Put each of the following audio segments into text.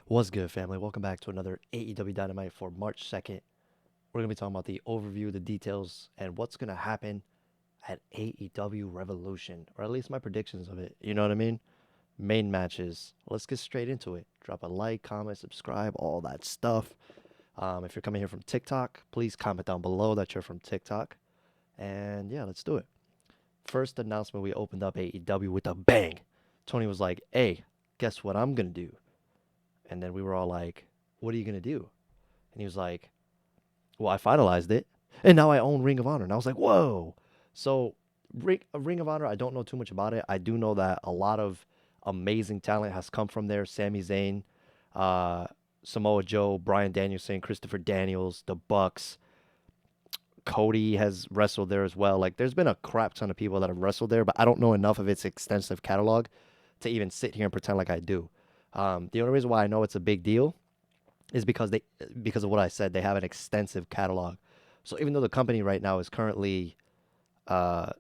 What's good, family? Welcome back to another AEW Dynamite for March 2nd. We're going to be talking about the overview, the details, and what's going to happen at AEW Revolution, or at least my predictions of it. You know what I mean? Main matches. Let's get straight into it. Drop a like, comment, subscribe, all that stuff. If you're coming here from TikTok, please comment down below that you're from TikTok. And yeah, let's do it. First announcement, we opened up AEW with a bang. Tony was like, hey, guess what I'm going to do? And then we were all like, what are you going to do? And he was like, well, I finalized it. And now I own Ring of Honor. And I was like, whoa. So, Ring of Honor, I don't know too much about it. I do know that a lot of amazing talent has come from there. Sami Zayn, uh, Samoa Joe, Bryan Danielson, Christopher Daniels, the Bucks. Cody has wrestled there as well. Like, there's been a crap ton of people that have wrestled there, but I don't know enough of its extensive catalog to even sit here and pretend like I do. The only reason why I know it's a big deal is because of what I said. They have an extensive catalog. So even though the company right now is currently uh,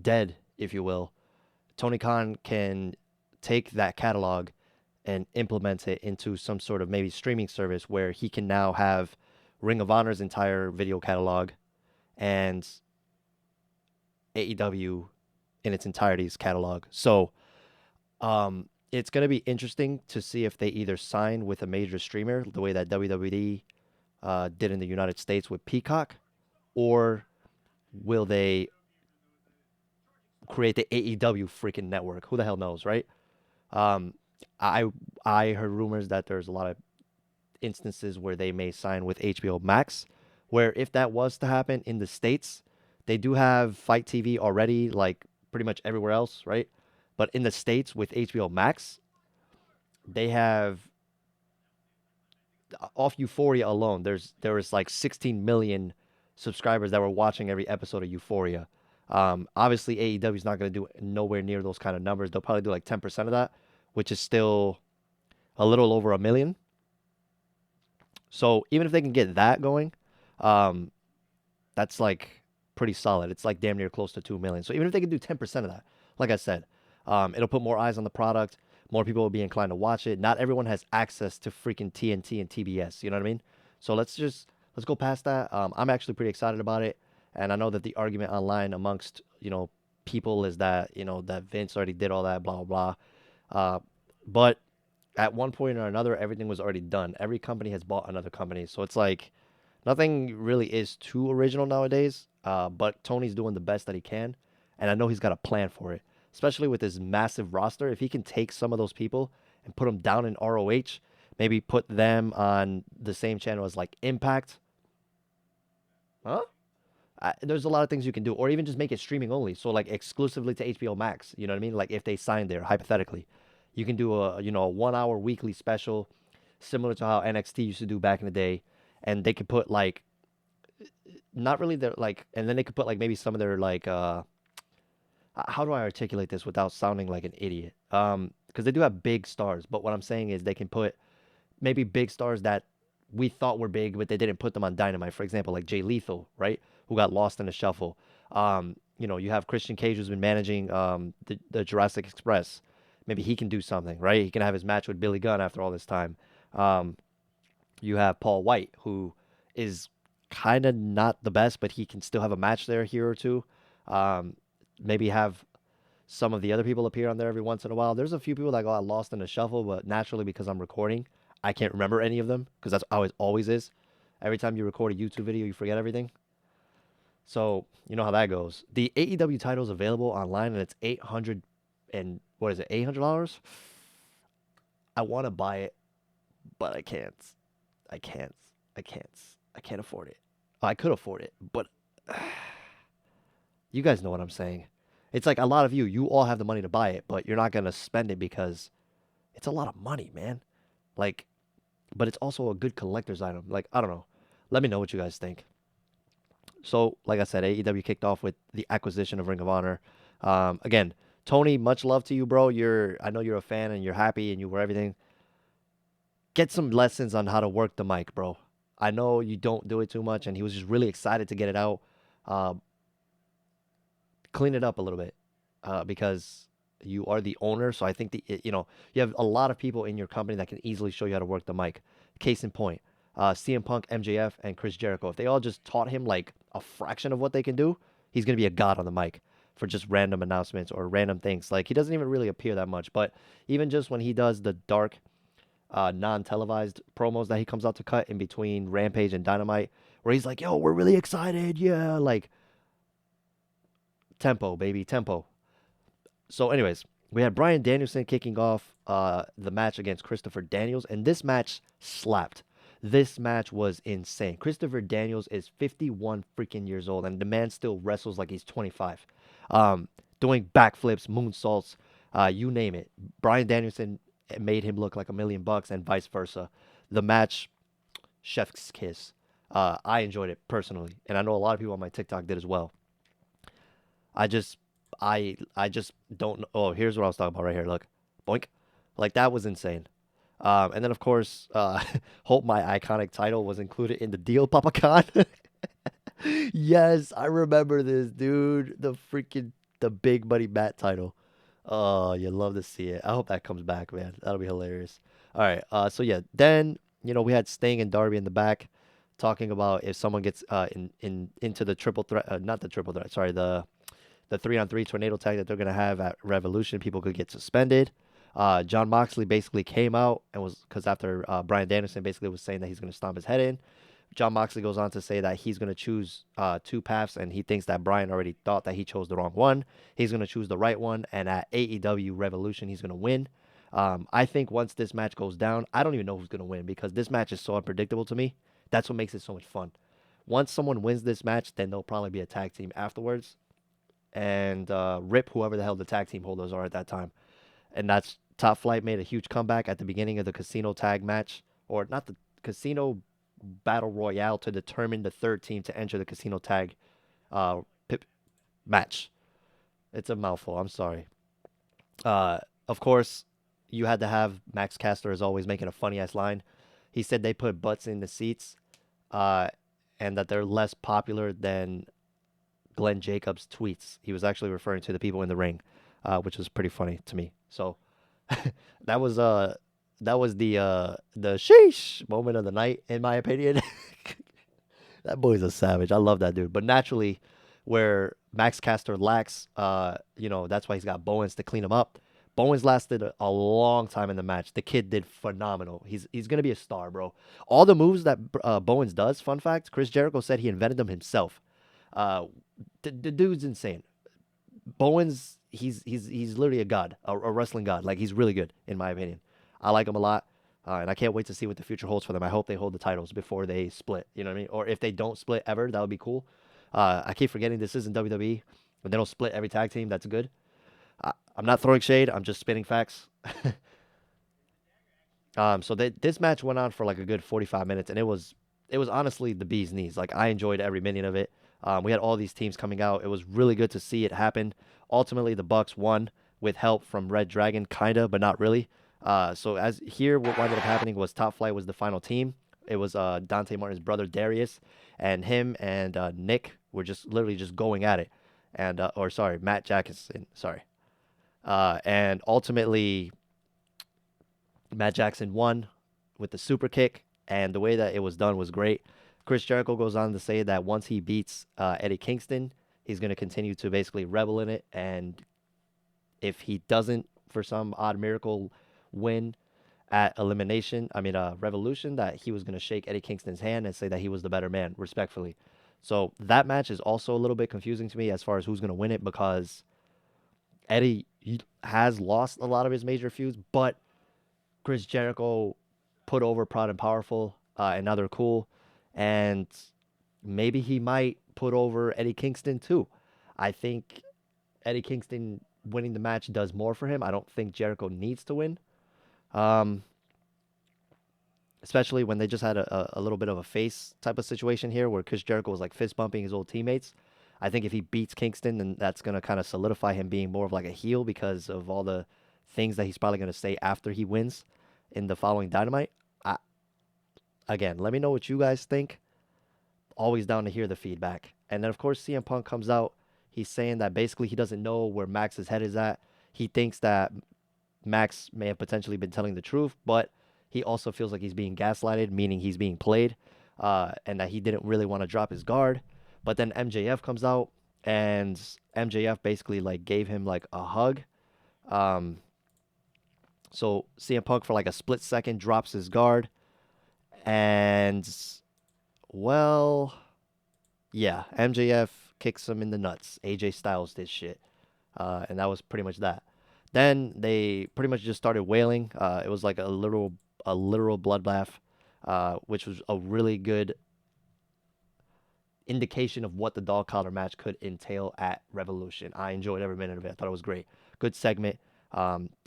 dead, if you will, Tony Khan can take that catalog and implement it into some sort of maybe streaming service where he can now have Ring of Honor's entire video catalog and AEW in its entirety's catalog. So it's going to be interesting to see if they either sign with a major streamer the way that WWE did in the United States with Peacock, or will they create the AEW freaking network? Who the hell knows, right? Um, I I heard rumors that there's a lot of instances where they may sign with HBO Max, where if that was to happen in the States, they do have Fight TV already, like pretty much everywhere else, right? But in the States with HBO Max, they have off Euphoria alone, there was like 16 million subscribers that were watching every episode of Euphoria. Obviously, AEW is not going to do nowhere near those kind of numbers. They'll probably do like 10% of that, which is still a little over a million. So even if they can get that going, um, that's like pretty solid. It's like damn near close to 2 million. So even if they can do 10% of that, like I said, it'll put more eyes on the product. More people will be inclined to watch it. Not everyone has access to freaking TNT and TBS. You know what I mean? So let's go past that. I'm actually pretty excited about it, and I know that the argument online amongst people is that that Vince already did all that, blah blah blah. But at one point or another, everything was already done. Every company has bought another company, so it's like nothing really is too original nowadays. But Tony's doing the best that he can, and I know he's got a plan for it, especially with his massive roster. If he can take some of those people and put them down in ROH, maybe put them on the same channel as like Impact, huh? There's a lot of things you can do, or even just make it streaming only, so like exclusively to HBO Max. You know what I mean? Like if they sign there, hypothetically, you can do a 1 hour weekly special, similar to how NXT used to do back in the day, and they could put like not really their like, and then they could put like maybe some of their like how do I articulate this without sounding like an idiot? Because they do have big stars, but what I'm saying is they can put maybe big stars that we thought were big, but they didn't put them on Dynamite. For example, like Jay Lethal, right? Who got lost in the shuffle. You have Christian Cage who's been managing the Jurassic Express. Maybe he can do something, right? He can have his match with Billy Gunn after all this time. Um, you have Paul White, who is kind of not the best, but he can still have a match there here or two. Um, Maybe have some of the other people appear on there every once in a while. There's a few people that got lost in the shuffle, but naturally because I'm recording, I can't remember any of them because that's how it always is. Every time you record a YouTube video, you forget everything. So you know how that goes. The AEW title is available online, and it's 800 and what is it? $800. I want to buy it, but I can't. I can't. I can't. I can't afford it. I could afford it, but you guys know what I'm saying. It's like a lot of you all have the money to buy it, but you're not gonna spend it because it's a lot of money, man. Like, but it's also a good collector's item. Like, I don't know. Let me know what you guys think. So, like I said, AEW kicked off with the acquisition of Ring of Honor. Again, Tony, much love to you, bro. I know you're a fan and you're happy and you were everything. Get some lessons on how to work the mic, bro. I know you don't do it too much, and he was just really excited to get it out. Uh, Clean it up a little bit, because You are the owner, so I think you have a lot of people in your company that can easily show you how to work the mic. Case in point, CM Punk, MJF, and Chris Jericho. If they all just taught him like a fraction of what they can do, he's gonna be a god on the mic for just random announcements or random things. Like he doesn't even really appear that much, but even just when he does the dark, non-televised promos that he comes out to cut in between Rampage and Dynamite, where he's like, "Yo, we're really excited, yeah!" Like tempo, baby, tempo. So, anyways, we had Brian Danielson kicking off the match against Christopher Daniels, and this match slapped. This match was insane. Christopher Daniels is 51 freaking years old, and the man still wrestles like he's 25. Um, Doing backflips, moonsaults, you name it. Brian Danielson made him look like $1 million, and vice versa. The match, chef's kiss. I enjoyed it personally, and I know a lot of people on my TikTok did as well. I just I just don't know. Oh, here's what I was talking about right here. Look, boink, like that was insane. And then of course, Hope My Iconic title was included in the deal, Papa Khan. Yes, I remember this, dude. The Big Buddy Bat title. Oh, you love to see it. I hope that comes back, man. That'll be hilarious. All right. So yeah, then we had Sting and Darby in the back talking about if someone gets into the triple threat, not the triple threat. Sorry, the 3-on-3 tornado tag that they're gonna have at Revolution, people could get suspended. John Moxley basically came out and was because after Brian Danielson basically was saying that he's gonna stomp his head in. John Moxley goes on to say that he's going to choose two paths, and he thinks that Brian already thought that he chose the wrong one. He's going to choose the right one, and at AEW Revolution, he's going to win. I think once this match goes down, I don't even know who's going to win because this match is so unpredictable to me. That's what makes it so much fun. Once someone wins this match, then there'll probably be a tag team afterwards, and rip whoever the hell the tag team holders are at that time. And that's Top Flight made a huge comeback at the beginning of the casino tag match, or not the casino battle royale to determine the third team to enter the casino tag uh, pip match. It's a mouthful. I'm sorry. Of course, you had to have Max Caster as always making a funny ass line. He said they put butts in the seats, uh, and that they're less popular than Glenn Jacobs' tweets. He was actually referring to the people in the ring, which was pretty funny to me. So that was the sheesh moment of the night, in my opinion. That boy's a savage. I love that dude. But naturally, where Max Caster lacks, that's why he's got Bowens to clean him up. Bowens lasted a long time in the match. The kid did phenomenal. He's gonna be a star, bro. All the moves that Bowens does, fun fact, Chris Jericho said he invented them himself. Uh, the dude's insane. Bowens, he's literally a god, a wrestling god. Like he's really good, in my opinion. I like him a lot. And I can't wait to see what the future holds for them. I hope they hold the titles before they split. You know what I mean? Or if they don't split ever, that would be cool. I keep forgetting this isn't WWE. When they don't split every tag team, that's good. I'm not throwing shade. I'm just spitting facts. This match went on for like a good 45 minutes, and it was honestly the bee's knees. Like I enjoyed every minute of it. We had all these teams coming out. It was really good to see it happen. Ultimately, the Bucks won with help from Red Dragon, kinda, but not really. So as here, what ended up happening was Top Flight was the final team. It was Dante Martin's brother Darius, and him and Nick were just literally just going at it, and or sorry, Matt Jackson, sorry, and ultimately Matt Jackson won with the super kick, and the way that it was done was great. Chris Jericho goes on to say that once he beats Eddie Kingston, he's going to continue to basically revel in it, and if he doesn't, for some odd miracle, win at elimination, Revolution, that he was going to shake Eddie Kingston's hand and say that he was the better man, respectfully. So that match is also a little bit confusing to me as far as who's going to win it because Eddie has lost a lot of his major feuds, but Chris Jericho put over Proud and Powerful, and now they're cool. And maybe he might put over Eddie Kingston too. I think Eddie Kingston winning the match does more for him. I don't think Jericho needs to win. Um, Especially when they just had a little bit of a face type of situation here where Chris Jericho was like fist bumping his old teammates. I think if he beats Kingston, then that's going to kind of solidify him being more of like a heel because of all the things that he's probably going to say after he wins in the following Dynamite. I, Again, let me know what you guys think. Always down to hear the feedback. And then, of course, CM Punk comes out. He's saying that basically he doesn't know where Max's head is at. He thinks that Max may have potentially been telling the truth, but he also feels like he's being gaslighted, meaning he's being played, and that he didn't really want to drop his guard. But then MJF comes out, and MJF basically like gave him like a hug. Um, so CM Punk for like a split second drops his guard, and well, yeah, MJF kicks him in the nuts. AJ Styles did shit, and that was pretty much that. Then they pretty much just started wailing. It was like a literal bloodbath, which was a really good indication of what the dog collar match could entail at Revolution. I enjoyed every minute of it. I thought it was great. Good segment.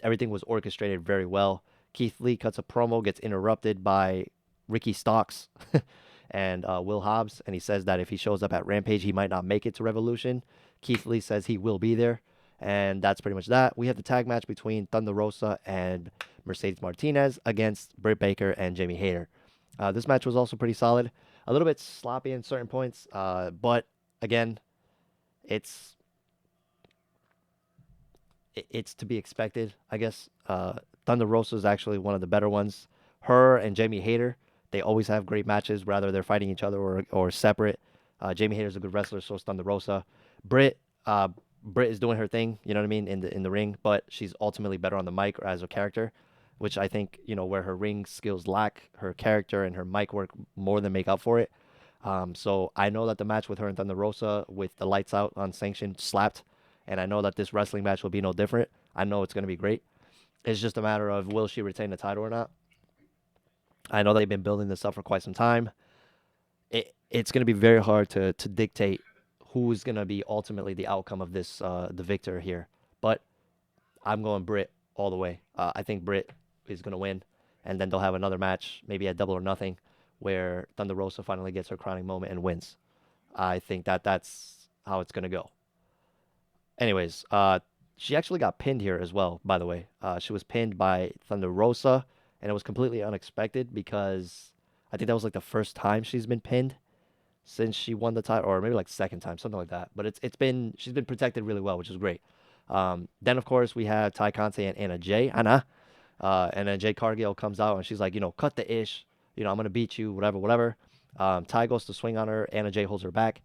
Everything was orchestrated very well. Keith Lee cuts a promo, gets interrupted by Ricky Stocks and Will Hobbs, and he says that if he shows up at Rampage, he might not make it to Revolution. Keith Lee says he will be there, and that's pretty much that. We have the tag match between Thunder Rosa and Mercedes Martinez against Britt Baker and Jamie Hayter. This match was also pretty solid. A little bit sloppy in certain points, but again, it's it's to be expected, I guess. Thunder Rosa is actually one of the better ones. Her and Jamie Hayter, they always have great matches, whether they're fighting each other or separate. Jamie Hayter's a good wrestler, so is Thunder Rosa. Britt, uh, Britt is doing her thing, you know what I mean, in the ring, but she's ultimately better on the mic or as a character, which I think, where her ring skills lack, her character and her mic work more than make up for it. So I know that the match with her and Thunder Rosa with the lights out on Sanction slapped, and I know that this wrestling match will be no different. I know it's going to be great. It's just a matter of will she retain the title or not. I know they've been building this up for quite some time. It's going to be very hard to dictate who's going to be ultimately the outcome of this, the victor here. But I'm going Britt all the way. I think Britt is going to win, and then they'll have another match, maybe at Double or Nothing, where Thunder Rosa finally gets her crowning moment and wins. I think that that's how it's going to go. Anyways, she actually got pinned here as well, by the way. She was pinned by Thunder Rosa, and it was completely unexpected because I think that was like the first time she's been pinned since she won the title, or maybe like second time, something like that. But it's been she's been protected really well, which is great. Then of course we have Ty Conte and Anna, and then Jade Cargill comes out and she's like, cut the ish, I'm gonna beat you, whatever, whatever. Ty goes to swing on her, Anna Jay holds her back.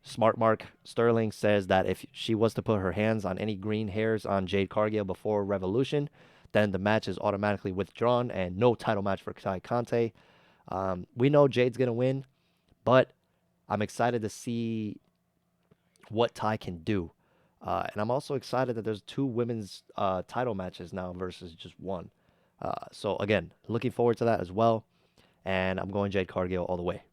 Smart Mark Sterling says that if she was to put her hands on any green hairs on Jade Cargill before Revolution, then the match is automatically withdrawn and no title match for Ty Conte. We know Jade's gonna win, but I'm excited to see what Ty can do. And I'm also excited that there's two women's title matches now versus just one. So again, looking forward to that as well. And I'm going Jade Cargill all the way.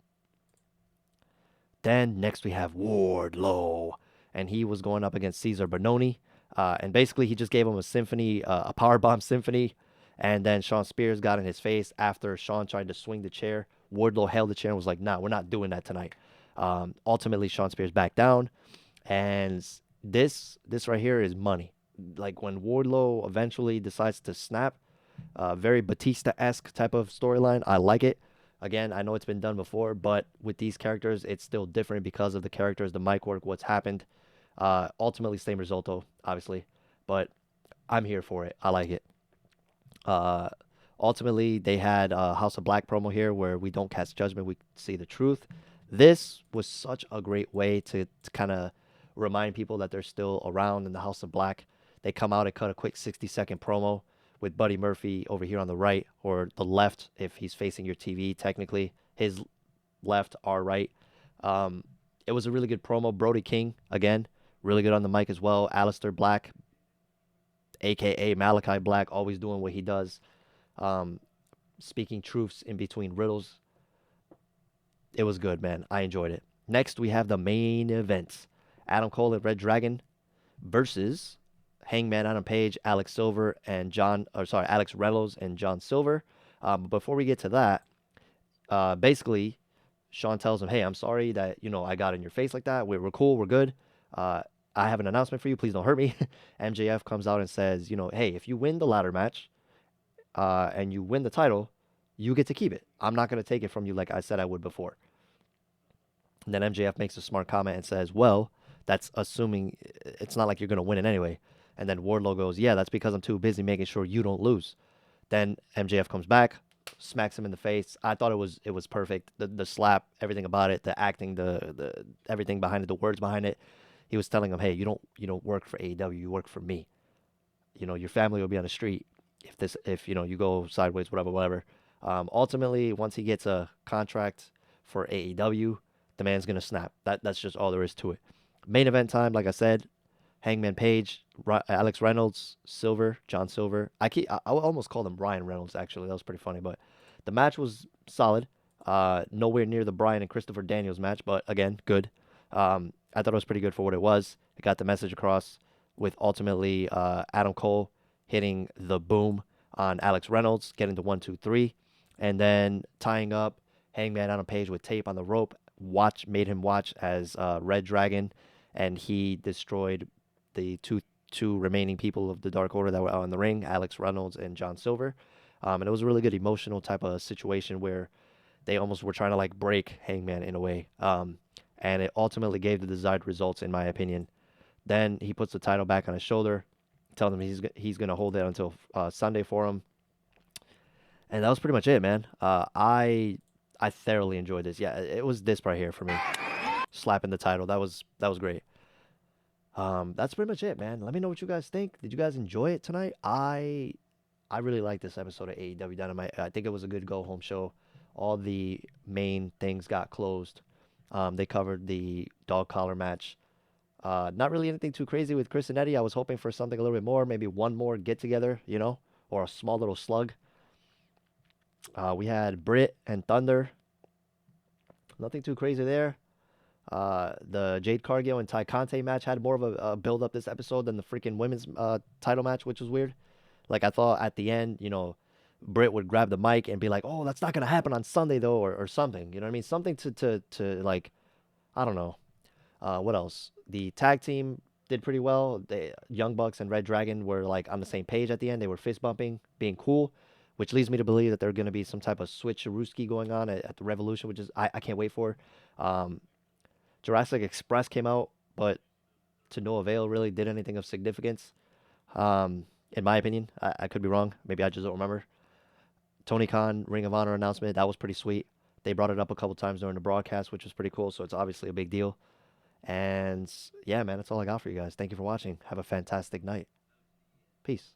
Then next we have Wardlow, and he was going up against Caesar Bononi. And basically he just gave him a symphony, a powerbomb symphony. And then Sean Spears got in his face after Sean tried to swing the chair. Wardlow held the chair and was like, "Nah, we're not doing that tonight." Ultimately, Sean Spears backed down, and this right here is money. Like when Wardlow eventually decides to snap, very Batista-esque type of storyline. I like it. Again, I know it's been done before, but with these characters, it's still different because of the characters, the mic work, what's happened. Ultimately, same result though, obviously, but I'm here for it. I like it. Uh, Ultimately, they had a House of Black promo here where we don't cast judgment, we see the truth. This was such a great way to kind of remind people that they're still around in the House of Black. They come out and cut a quick 60-second promo with Buddy Murphy over here on the right, or the left if he's facing your TV, technically. His left, our right. Um, it was a really good promo. Brody King, again, really good on the mic as well. Alistair Black, a.k.a. Malachi Black, always doing what he does. Um, Speaking truths in between riddles. It was good, man. I enjoyed it. Next, we have the main event. Adam Cole and Red Dragon versus Hangman Adam Page, Alex Silver, and Alex Reynolds and John Silver. Before we get to that, basically, Sean tells him, "Hey, I'm sorry that I got in your face like that. We're cool. We're good. I have an announcement for you. Please don't hurt me." MJF comes out and says, "Hey, if you win the ladder match, and you win the title, you get to keep it. I'm not going to take it from you like I said I would before." And then MJF makes a smart comment and says, "Well, that's assuming it's not like you're going to win it anyway." And then Wardlow goes, yeah, that's because I'm too busy making sure you don't lose. Then MJF comes back, smacks him in the face. I thought it was perfect. The slap, everything about it, the acting, the everything behind it, the words behind it. He was telling him, hey, you don't work for AEW, you work for me. Your family will be on the street if you go sideways, whatever, whatever. Ultimately, once he gets a contract for AEW, the man's gonna snap. That's just all there is to it. Main event time, like I said, Hangman Page, Alex Reynolds, Silver, John Silver. I almost called him Brian Reynolds actually. That was pretty funny, but the match was solid. Nowhere near the Brian and Christopher Daniels match, but again, good. I thought it was pretty good for what it was. It got the message across with ultimately Adam Cole hitting the boom on Alex Reynolds, getting the 1, 2, 3, and then tying up Hangman Adam Page with tape on the rope. Made him watch as Red Dragon, and he destroyed the two remaining people of the Dark Order that were out in the ring, Alex Reynolds and John Silver. And it was a really good emotional type of situation where they almost were trying to like break Hangman in a way. And it ultimately gave the desired results, in my opinion. Then he puts the title back on his shoulder, telling him he's gonna hold it until Sunday for him. And that was pretty much it, man. I thoroughly enjoyed this. Yeah, it was this right here for me, slapping the title. That was great. That's pretty much it, man. Let me know what you guys think. Did you guys enjoy it tonight? I really like this episode of AEW Dynamite. I think it was a good go home show. All the main things got closed. They covered the dog collar match. Not really anything too crazy with Chris and Eddie. I was hoping for something a little bit more, maybe one more get together, or a small little slug. We had Britt and Thunder. Nothing too crazy there. The Jade Cargill and Ty Conte match had more of a build up this episode than the freaking women's title match, which was weird. Like I thought at the end, Britt would grab the mic and be like, "Oh, that's not gonna happen on Sunday though," or something. You know what I mean? Something to like, I don't know. What else? The tag team did pretty well. The Young Bucks and Red Dragon were like on the same page at the end. They were fist bumping, being cool, which leads me to believe that there's going to be some type of switcherooski going on at the Revolution, which is I can't wait for. Um, Jurassic Express came out, but to no avail. Really did anything of significance. In my opinion, I could be wrong. Maybe I just don't remember. Tony Khan Ring of Honor announcement, that was pretty sweet. They brought it up a couple times during the broadcast, which was pretty cool. So it's obviously a big deal. And yeah, man, that's all I got for you guys. Thank you for watching. Have a fantastic night. Peace.